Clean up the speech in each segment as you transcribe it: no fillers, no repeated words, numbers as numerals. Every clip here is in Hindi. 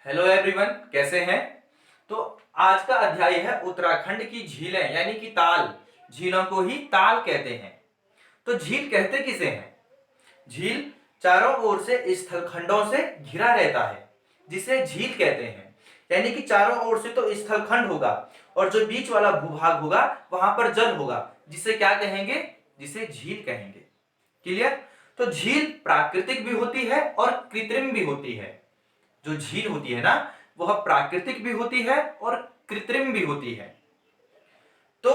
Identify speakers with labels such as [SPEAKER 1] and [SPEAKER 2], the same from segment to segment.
[SPEAKER 1] हेलो एवरीवन, कैसे हैं। तो आज का अध्याय है उत्तराखंड की झीलें यानी कि ताल। झीलों को ही ताल कहते हैं। तो झील कहते किसे हैं? झील चारों ओर से स्थलखंडों से घिरा रहता है, जिसे झील कहते हैं। यानी कि चारों ओर से तो स्थलखंड होगा और जो बीच वाला भूभाग होगा वहां पर जल होगा, जिसे क्या कहेंगे? जिसे झील कहेंगे। क्लियर? तो झील प्राकृतिक भी होती है और कृत्रिम भी होती है। जो झील होती है ना, वह प्राकृतिक भी होती है और कृत्रिम भी होती है। तो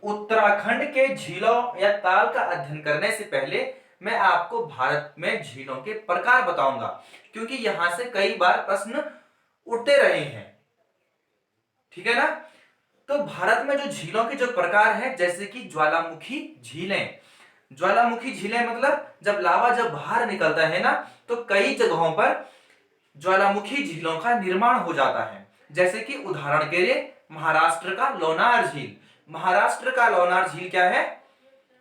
[SPEAKER 1] उत्तराखंड के झीलों या ताल का अध्ययन करने से पहले मैं आपको भारत में झीलों के प्रकार बताऊंगा, क्योंकि यहां से कई बार प्रश्न उठते रहे हैं। ठीक है ना। तो भारत में जो झीलों के जो प्रकार है, जैसे कि ज्वालामुखी झीलें। ज्वालामुखी झीलें मतलब जब लावा जब बाहर निकलता है ना, तो कई जगहों पर ज्वालामुखी झीलों का निर्माण हो जाता है। जैसे कि उदाहरण के लिए महाराष्ट्र का लोनार झील। महाराष्ट्र का लोनार झील क्या है?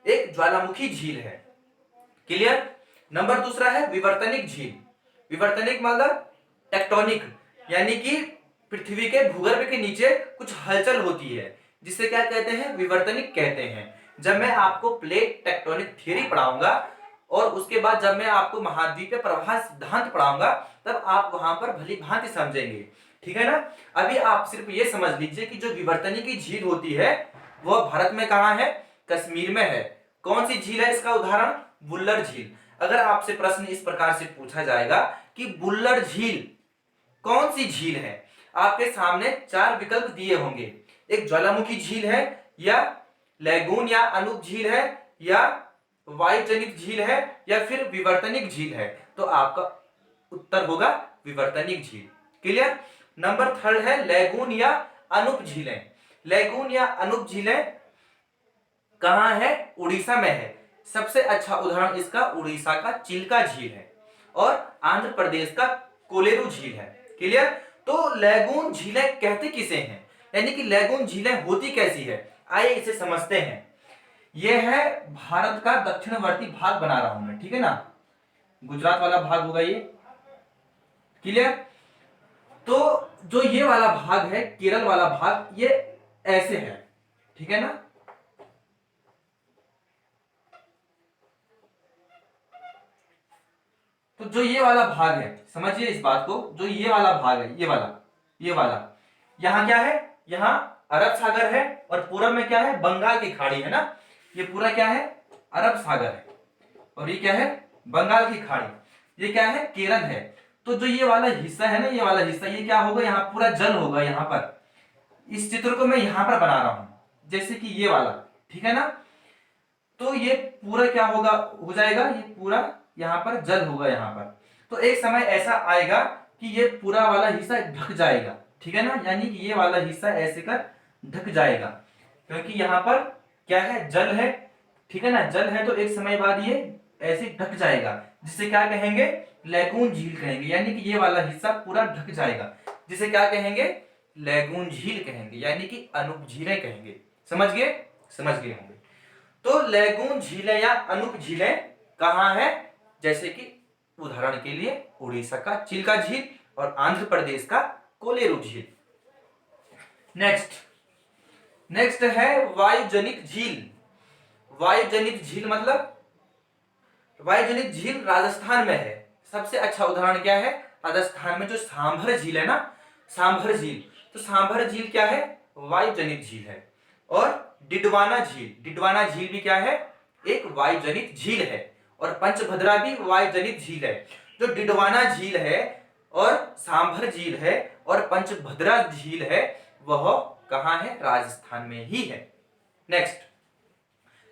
[SPEAKER 1] एक ज्वालामुखी झील है। क्लियर? नंबर दूसरा है विवर्तनिक झील। विवर्तनिक मतलब टेक्टोनिक, यानी कि पृथ्वी के भूगर्भ के नीचे कुछ हलचल होती है, जिसे क्या कहते हैं? विवर्तनिक कहते हैं। जब मैं आपको प्लेट टेक्टोनिक थ्योरी पढ़ाऊंगा और उसके बाद जब मैं आपको महाद्वीपीय प्रवाह सिद्धांत पढ़ाऊंगा, तब आप वहां पर भली भांति समझेंगे। ठीक है ना। अभी आप सिर्फ ये समझ लीजिए कि जो विवर्तनिकी झील होती है वह भारत में कहां है? कश्मीर में है। कौन सी झील है इसका उदाहरण? बुल्लर झील। अगर आपसे प्रश्न इस प्रकार से पूछा जाएगा कि बुल्लर झील कौन सी झील है, आपके सामने चार विकल्प दिए होंगे। एक ज्वालामुखी झील है, या लैगून या अनूप झील है, या वायु जनित झील है, या फिर विवर्तनिक झील है। तो आपका उत्तर होगा विवर्तनिक झील। क्लियर? नंबर थर्ड है लैगून या अनूप झीलें। लैगून या अनूप झीलें कहां है? उड़ीसा में है। सबसे अच्छा उदाहरण इसका उड़ीसा का चिल्का झील है और आंध्र प्रदेश का कोलेरू झील है। क्लियर? तो लैगून झीलें कहते किसे हैं, यानी कि लैगून झीलें होती कैसी है, आइए इसे समझते हैं। यह है भारत का दक्षिणवर्ती भाग बना रहा हूं मैं, ठीक है ना। गुजरात वाला भाग होगा ये। क्लियर? तो जो ये वाला भाग है, केरल वाला भाग, ये ऐसे है। ठीक है ना। तो जो ये वाला भाग है, समझिए इस बात को, जो ये वाला भाग है, ये वाला यहां क्या है? यहां अरब सागर है और पूरब में क्या है? बंगाल की खाड़ी है ना। ये पूरा क्या है? अरब सागर है और ये क्या है? बंगाल की खाड़ी। ये क्या है? केरल है। तो जो ये वाला हिस्सा है ना, ये वाला हिस्सा, ये क्या होगा? यहाँ पूरा जल होगा। यहाँ पर इस चित्र को मैं यहां पर बना रहा हूं, जैसे कि ये वाला। ठीक है ना। तो ये पूरा क्या होगा? हो जाएगा ये पूरा, यहां पर जल होगा यहाँ पर। तो एक समय ऐसा आएगा कि ये पूरा वाला हिस्सा ढक जाएगा। ठीक है ना। यानी कि ये वाला हिस्सा ऐसे कर ढक जाएगा, क्योंकि यहाँ पर क्या है? जल है। ठीक है ना। जल है तो एक समय बाद ये ऐसे ढक जाएगा, जिसे क्या कहेंगे? लैगून झील कहेंगे। यानी कि ये वाला हिस्सा पूरा ढक जाएगा, जिसे क्या कहेंगे? लैगून झील कहेंगे, यानी कि अनूप झीलें कहेंगे। समझ गए? समझ गए होंगे। तो लैगून झीलें या अनूप झीलें कहां है? जैसे कि उदाहरण के लिए उड़ीसा का चिल्का झील और आंध्र प्रदेश का कोलेरू झील। नेक्स्ट नेक्स्ट है वायुजनित झील। वायुजनित झील मतलब, वायुजनित झील राजस्थान में है। सबसे अच्छा उदाहरण क्या है? राजस्थान में जो सांभर झील है ना, सांभर झील। तो सांभर झील क्या है? वायुजनित झील है। और डिडवाना झील, डिडवाना झील भी क्या है? एक वायुजनित झील है। और पंचभद्रा भी वायुजनित झील है। जो डिडवाना झील है और सांभर झील है और पंचभद्रा झील है, वह कहां है? राजस्थान में ही है। नेक्स्ट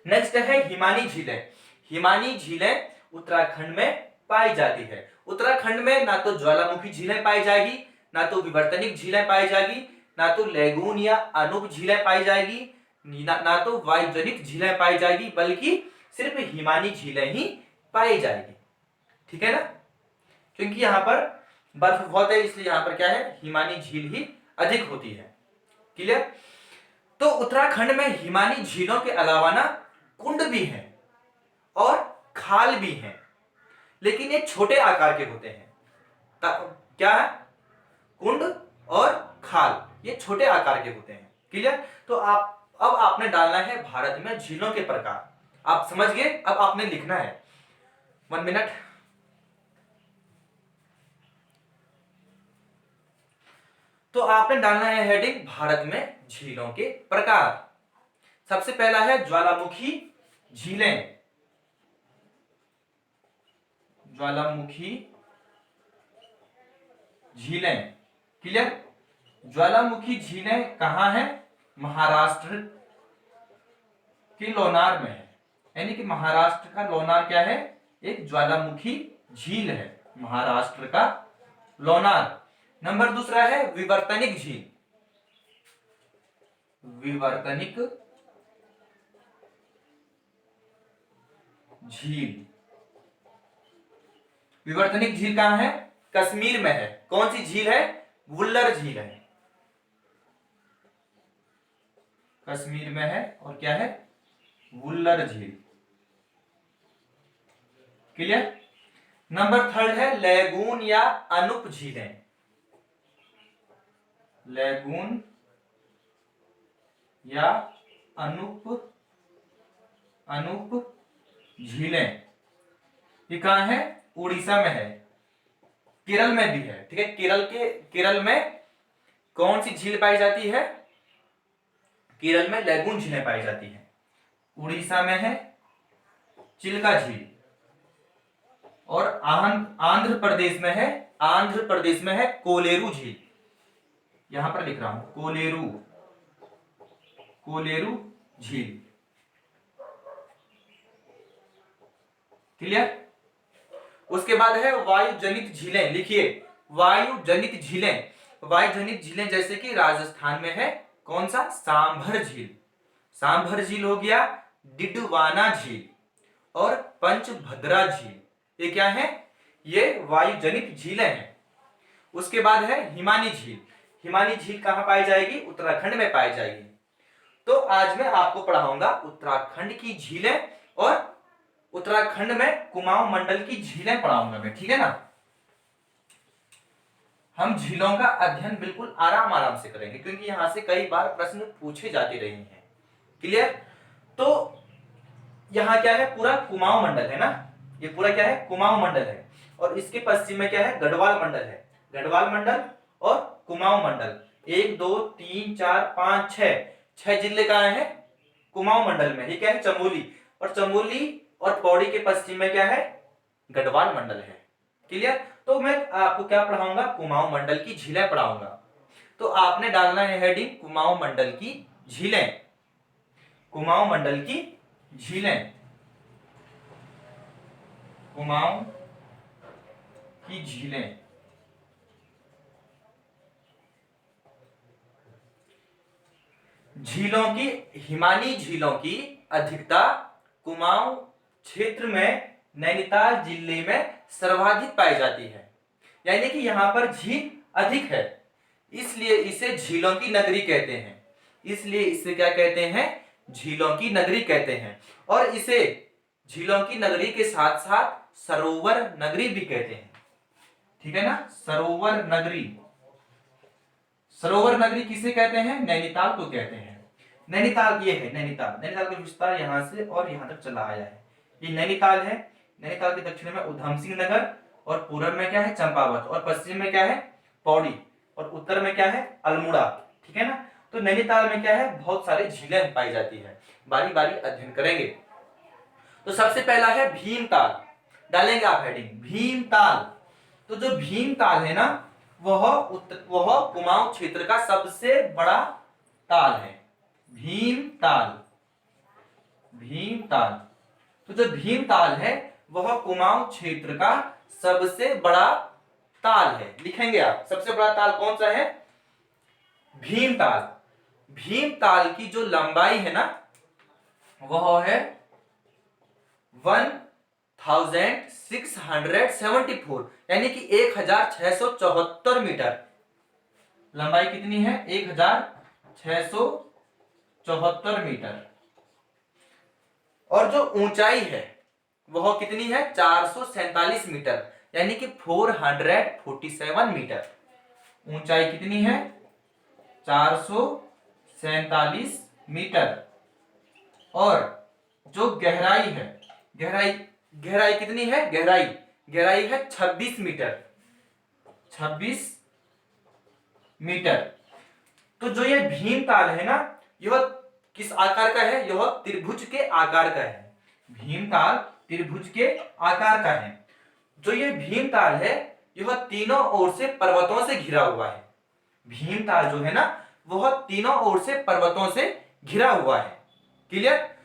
[SPEAKER 1] नेक्स्ट है हिमानी झीलें। हिमानी झीलें उत्तराखंड में पाई जाती है। उत्तराखंड में ना तो ज्वालामुखी झीलें पाई जाएगी, ना तो विवर्तनिक झीलें पाई जाएगी, ना तो लैगून या अनूप झीलें पाई जाएगी, ना तो वायुजनित झीलें पाई जाएगी, बल्कि सिर्फ हिमानी झीलें ही पाई जाएगी। ठीक है ना। क्योंकि यहाँ पर बर्फ बहुत है, इसलिए यहाँ पर क्या है? हिमानी झील ही अधिक होती है। क्लियर? तो उत्तराखंड में हिमानी झीलों के अलावा ना कुंड भी हैं और खाल भी हैं, लेकिन ये छोटे आकार के होते हैं। क्या है? कुंड और खाल, ये छोटे आकार के होते हैं। क्लियर? तो आप अब आपने डालना है भारत में झीलों के प्रकार। आप समझ गए? अब आपने लिखना है 1 मिनट। तो आपने डालना है हेडिंग भारत में झीलों के प्रकार। सबसे पहला है ज्वालामुखी झीलें। ज्वालामुखी झीलें। क्लियर? ज्वालामुखी झीलें कहां है? महाराष्ट्र के लोनार में है। यानी कि महाराष्ट्र का लोनार क्या है? एक ज्वालामुखी झील है, महाराष्ट्र का लोनार। नंबर दूसरा है विवर्तनिक झील। विवर्तनिक झील। विवर्तनिक झील कहां है? कश्मीर में है। कौन सी झील है? वुल्लर झील है, कश्मीर में है। और क्या है? वुल्लर झील। क्लियर? नंबर थर्ड है लैगून या अनुप झीलें। लैगून या अनुप अनुप झीलें, ये कहां है? उड़ीसा में है, केरल में भी है। ठीक है? केरल में कौन सी झील पाई जाती है? केरल में लैगून झीलें पाई जाती है। उड़ीसा में है चिल्का झील। और आंध्र प्रदेश में है, आंध्र प्रदेश में है कोलेरू झील। यहां पर लिख रहा हूं कोलेरू, कोलेरू झील। क्लियर? उसके बाद है वायु जनित झीलें। लिखिए वायु जनित झीलें। वायु जनित झीलें जैसे कि राजस्थान में है कौन सा? सांभर झील। सांभर झील हो गया, डिडवाना झील और पंचभद्रा झील। ये क्या है? ये वायु जनित झीलें हैं। उसके बाद है हिमानी झील। हिमानी झील कहां पाई जाएगी? उत्तराखंड में पाई जाएगी। तो आज मैं आपको पढ़ाऊंगा उत्तराखंड की झीलें और उत्तराखंड में कुमाऊं मंडल की झीलें पढ़ाऊंगा मैं। ठीक है ना? हम झीलों का अध्ययन बिल्कुल आराम आराम से करेंगे क्योंकि यहां से कई बार प्रश्न पूछे जाते रहे हैं। क्लियर? तो यहां क्या है? पूरा कुमाऊं मंडल है ना, ये पूरा क्या है? कुमाऊं मंडल है। और इसके पश्चिम में क्या है? गढ़वाल मंडल है। गढ़वाल मंडल और कुमाऊं मंडल 1 2 3 4 5 6 जिले कहां है? कुमाऊं मंडल में। ये क्या है? चमोली। और चमोली और पौड़ी के पश्चिम में क्या है? गढ़वाल मंडल है। क्लियर? तो मैं आपको क्या पढ़ाऊंगा? कुमाऊं मंडल की झीलें पढ़ाऊंगा। तो आपने डालना है हेडिंग कुमाऊं मंडल की झीलें। कुमाऊं मंडल की झीलें, कुमाऊं की झीलें। झीलों की, हिमानी झीलों की अधिकता कुमाऊं क्षेत्र में नैनीताल जिले में सर्वाधिक पाई जाती है। यानी कि यहां पर झील अधिक है, इसलिए इसे झीलों की नगरी कहते हैं। इसलिए इसे क्या कहते हैं? झीलों की नगरी कहते हैं। और इसे झीलों की नगरी के साथ साथ सरोवर नगरी भी कहते हैं। ठीक है ना? सरोवर नगरी। सरोवर नगरी किसे कहते हैं? नैनीताल को कहते हैं। नैनीताल ये है, नैनीताल। नैनीताल का विस्तार यहां से और यहां तक चला आया है। ये नैनीताल है। नैनीताल के दक्षिण में उधम सिंह नगर और पूर्व में क्या है? चंपावत और पश्चिम में क्या है? पौड़ी और उत्तर में क्या है? अल्मोड़ा। ठीक है ना? तो नैनीताल में क्या है? बहुत सारी झीलें पाई जाती है। बारी बारी अध्ययन करेंगे। तो सबसे पहला है भीमताल। डालेंगे आप हेडिंग भीमताल। तो जो भीमताल है ना, वह कुमाऊं क्षेत्र का सबसे बड़ा ताल है। भीमताल। भीमताल। तो जो भीमताल है वह कुमाऊं क्षेत्र का सबसे बड़ा ताल है। लिखेंगे आप सबसे बड़ा ताल कौन सा है? भीमताल। भीमताल की जो लंबाई है ना वह है 1674, यानी कि 1674 मीटर। लंबाई कितनी है? 1674 मीटर। और जो ऊंचाई है वह कितनी है? 447 मीटर, यानी कि 447 मीटर ऊंचाई कितनी है? 447 मीटर। और जो गहराई है, गहराई गहराई कितनी है? गहराई है 26 मीटर। 26 मीटर। तो जो ये भीमताल है ना, यह किस आकार का है? यह त्रिभुज के आकार का है। भीमताल त्रिभुज के आकार का है। जो ये भीमताल है, यह तीनों ओर से पर्वतों से घिरा हुआ है। भीमताल जो है ना, वह तीनों ओर से पर्वतों से घिरा हुआ है। क्लियर?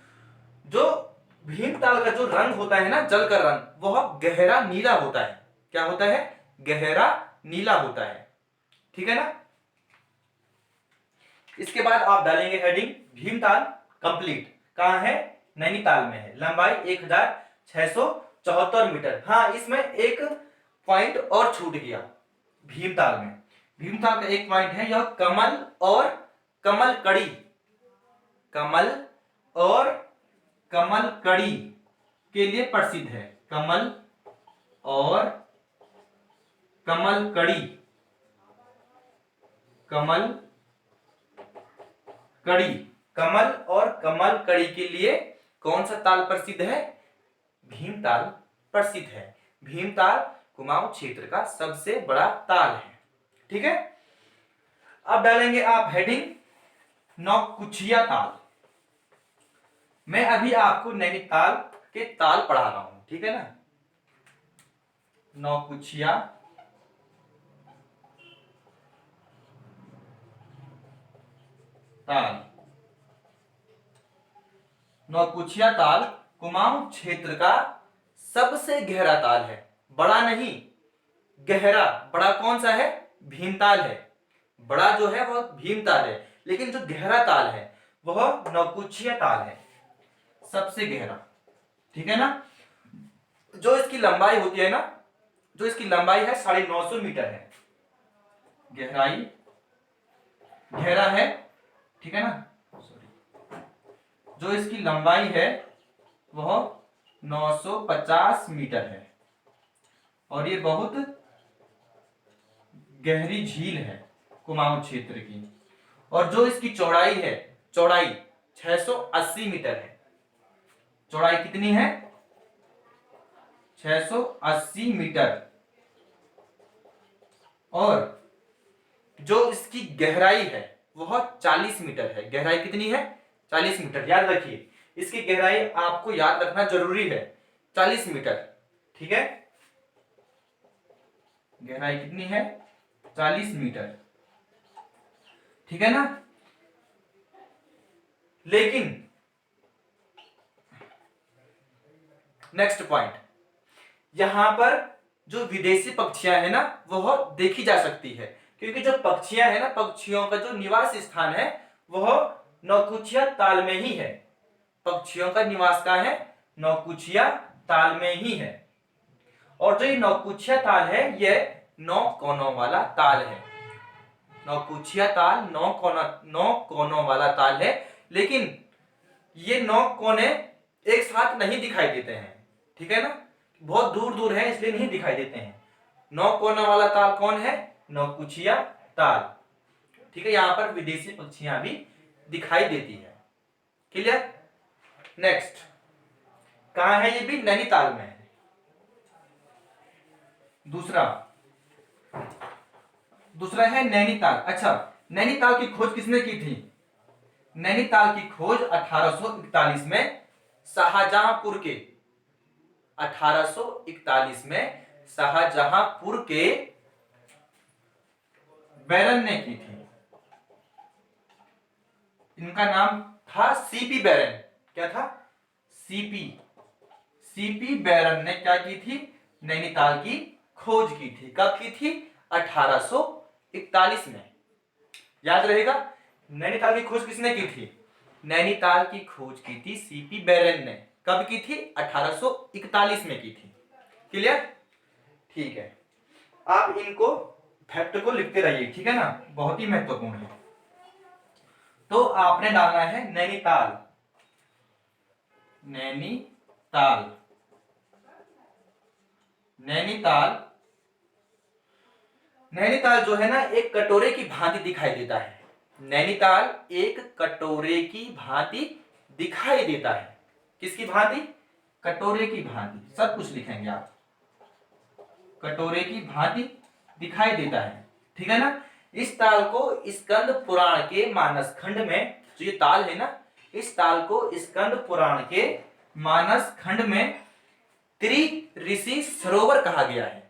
[SPEAKER 1] जो भीमताल का जो रंग होता है ना, जल का रंग, वह गहरा नीला होता है। क्या होता है? गहरा नीला होता है। ठीक है ना? इसके बाद आप डालेंगे हेडिंग भीमताल कंप्लीट। कहां है? नैनीताल में है। लंबाई 1674 मीटर। हाँ, इसमें एक पॉइंट और छूट गया। भीमताल में, भीमताल का एक पॉइंट है, यह कमल और कमल कड़ी, कमल और कमल कड़ी के लिए प्रसिद्ध है। कमल और कमल कड़ी, कमल कड़ी, कमल और कमल कड़ी के लिए कौन सा ताल प्रसिद्ध है? भीमताल प्रसिद्ध है। भीमताल कुमाऊं क्षेत्र का सबसे बड़ा ताल है। ठीक है? अब डालेंगे आप हेडिंग नौकुचिया ताल। मैं अभी आपको नैनीताल के ताल पढ़ा रहा हूं। ठीक है ना? नौकुचिया ताल। नौकुचिया ताल कुमाऊं क्षेत्र का सबसे गहरा ताल है। बड़ा नहीं, गहरा। बड़ा कौन सा है? भीमताल है। बड़ा जो है वह भीमताल है, लेकिन जो गहरा ताल है वह नौकुचिया ताल है, सबसे गहरा। ठीक है ना? जो इसकी लंबाई होती है ना, जो इसकी लंबाई है 950 मीटर है। गहराई, गहरा है। ठीक है ना? सॉरी, जो इसकी लंबाई है वह 950 मीटर है। और ये बहुत गहरी झील है कुमाऊं क्षेत्र की। और जो इसकी चौड़ाई है, चौड़ाई 680 मीटर है। चौड़ाई कितनी है? 680 मीटर। और जो इसकी गहराई है वह 40 मीटर है। गहराई कितनी है? 40 मीटर। याद रखिए, इसकी गहराई आपको याद रखना जरूरी है, 40 मीटर। ठीक है? गहराई कितनी है? 40 मीटर। ठीक है ना? लेकिन नेक्स्ट पॉइंट, यहां पर जो विदेशी पक्षियां है ना, वह देखी जा सकती है। क्योंकि जो पक्षियां है ना, पक्षियों का जो निवास स्थान है वह नौकुचिया ताल में ही है। पक्षियों का निवास कहां है? नौकुचिया ताल में ही है। और जो ये नौकुचिया ताल है, यह 9 कोनों वाला ताल है। नौकुचिया ताल 9 कोनों वाला ताल है। लेकिन ये 9 कोने एक साथ नहीं दिखाई देते हैं। ठीक है ना? बहुत दूर दूर है, इसलिए नहीं दिखाई देते हैं। 9 कोना वाला ताल कौन है? नौकुचिया ताल। ठीक है? यहां पर विदेशी पक्षियां भी दिखाई देती है। क्लियर? नेक्स्ट, कहां है? ये भी नैनीताल में है। दूसरा है नैनीताल। अच्छा, नैनीताल की खोज किसने की थी? नैनीताल की खोज 1841 में शाहजहांपुर के 1841 में शाहजहांपुर के बैरन ने की थी। इनका नाम था सीपी बैरन। क्या था? सीपी बैरन ने क्या की थी? नैनीताल की खोज की थी। कब की थी? 1841 में। याद रहेगा, नैनीताल की खोज किसने की थी? नैनीताल की खोज की थी सीपी बैरन ने। कब की थी? 1841 में की थी। क्लियर? ठीक है, आप इनको फैक्ट को लिखते रहिए। ठीक है ना? बहुत ही महत्वपूर्ण है। तो आपने डालना है नैनीताल। नैनीताल, नैनीताल, नैनीताल जो है ना एक कटोरे की भांति दिखाई देता है। नैनीताल एक कटोरे की भांति दिखाई देता है। किसकी भांति? कटोरे की भांति। सब कुछ लिखेंगे आप, कटोरे की भांति दिखाई देता है, ठीक है ना। इस ताल को स्कंद पुराण के मानस खंड में, जो ये ताल है ना, इस ताल को स्कंद पुराण के मानस खंड में त्रि ऋषि सरोवर कहा गया है।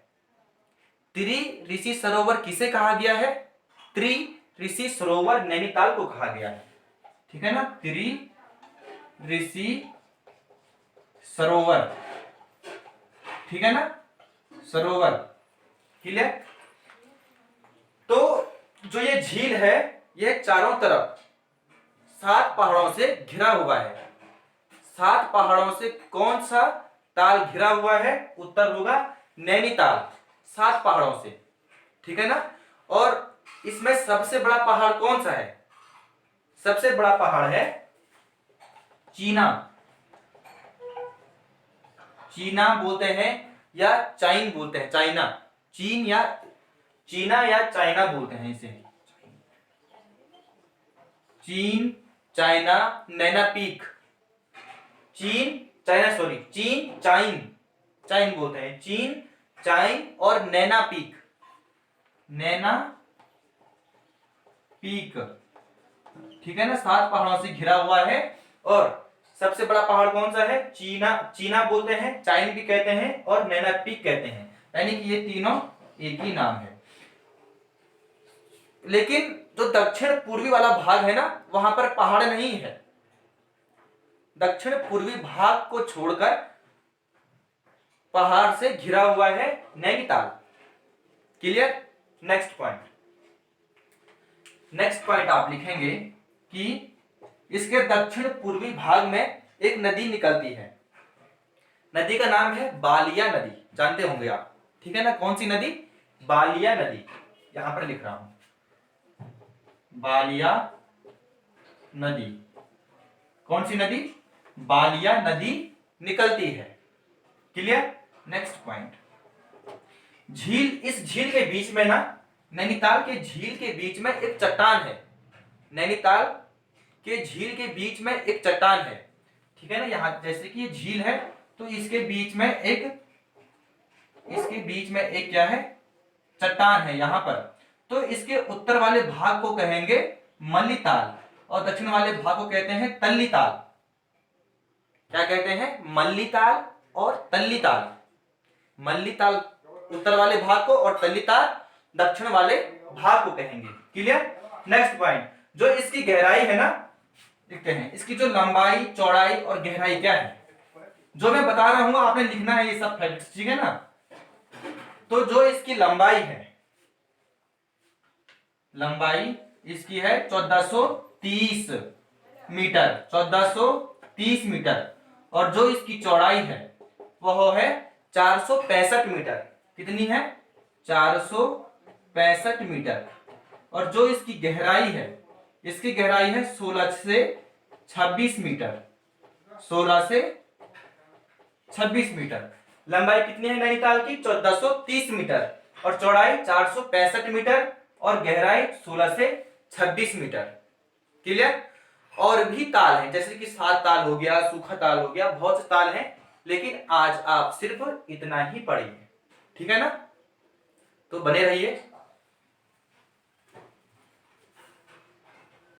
[SPEAKER 1] त्रि ऋषि सरोवर किसे कहा गया है? त्रि ऋषि सरोवर नैनीताल को कहा गया है, ठीक है ना। त्रि ऋषि सरोवर, ठीक है ना, सरोवर, क्लियर। तो जो ये झील है ये चारों तरफ 7 पहाड़ों से घिरा हुआ है। 7 पहाड़ों से कौन सा ताल घिरा हुआ है? उत्तर होगा नैनीताल, 7 पहाड़ों से, ठीक है ना। और इसमें सबसे बड़ा पहाड़ कौन सा है? सबसे बड़ा पहाड़ है चीना। चीना बोलते हैं या चाइन बोलते हैं, चाइना, चीन या चीना या चाइना बोलते हैं इसे। चीन, चाइना, नैना पीक, चीन चाइना, सॉरी चीन चाइन, चाइन बोलते हैं, चीन चाइन और नैना पीक, नैना पीक, ठीक है ना। 7 पहाड़ों से घिरा हुआ है। और सबसे बड़ा पहाड़ कौन सा है? चीना, चीना बोलते हैं, चाइन भी कहते हैं और नैना पीक कहते हैं, यानी कि ये तीनों एक ही नाम है। लेकिन जो दक्षिण पूर्वी वाला भाग है ना, वहां पर पहाड़ नहीं है। दक्षिण पूर्वी भाग को छोड़कर पहाड़ से घिरा हुआ है Nainital, clear. Next point, next point आप लिखेंगे कि इसके दक्षिण पूर्वी भाग में एक नदी निकलती है। नदी का नाम है बालिया नदी, जानते होंगे आप, ठीक है ना। कौन सी नदी? बालिया नदी, यहां पर लिख रहा हूं, बालिया नदी। कौन सी नदी? बालिया नदी निकलती है, क्लियर। नेक्स्ट पॉइंट, झील, इस झील के बीच में ना, नैनीताल के झील के बीच में एक चट्टान है। नैनीताल के झील के बीच में एक चट्टान है, ठीक है ना। यहां जैसे कि ये झील है तो इसके बीच में एक, इसके बीच में एक क्या है? चट्टान है यहां पर। तो इसके उत्तर वाले भाग को कहेंगे मल्लीताल और दक्षिण वाले भाग को कहते हैं तल्लीताल। क्या कहते हैं? मल्लीताल और तल्लीताल। मल्लीताल उत्तर वाले भाग को और तल्लीताल दक्षिण वाले भाग को कहेंगे, क्लियर। नेक्स्ट पॉइंट, जो इसकी गहराई है ना, देखते हैं इसकी जो लंबाई, चौड़ाई और गहराई क्या है। जो मैं बता रहा हूं आपने लिखना है ये सब फैक्ट्स, ठीक है ना। तो जो इसकी लंबाई है, लंबाई इसकी है 1430 मीटर, 1430 मीटर। और जो इसकी चौड़ाई है वह है 465 मीटर। कितनी है? 465 मीटर। और जो इसकी गहराई है, इसकी गहराई है 16 से 26 मीटर, 16 से 26 मीटर। लंबाई कितनी है नैनीताल की? 1430 मीटर और चौड़ाई 465 मीटर और गहराई 16 से 26 मीटर, क्लियर। और भी ताल हैं, जैसे कि 7 ताल हो गया, सूखा ताल हो गया, बहुत से ताल हैं, लेकिन आज आप सिर्फ इतना ही पढ़िए, ठीक है ना। तो बने रहिए।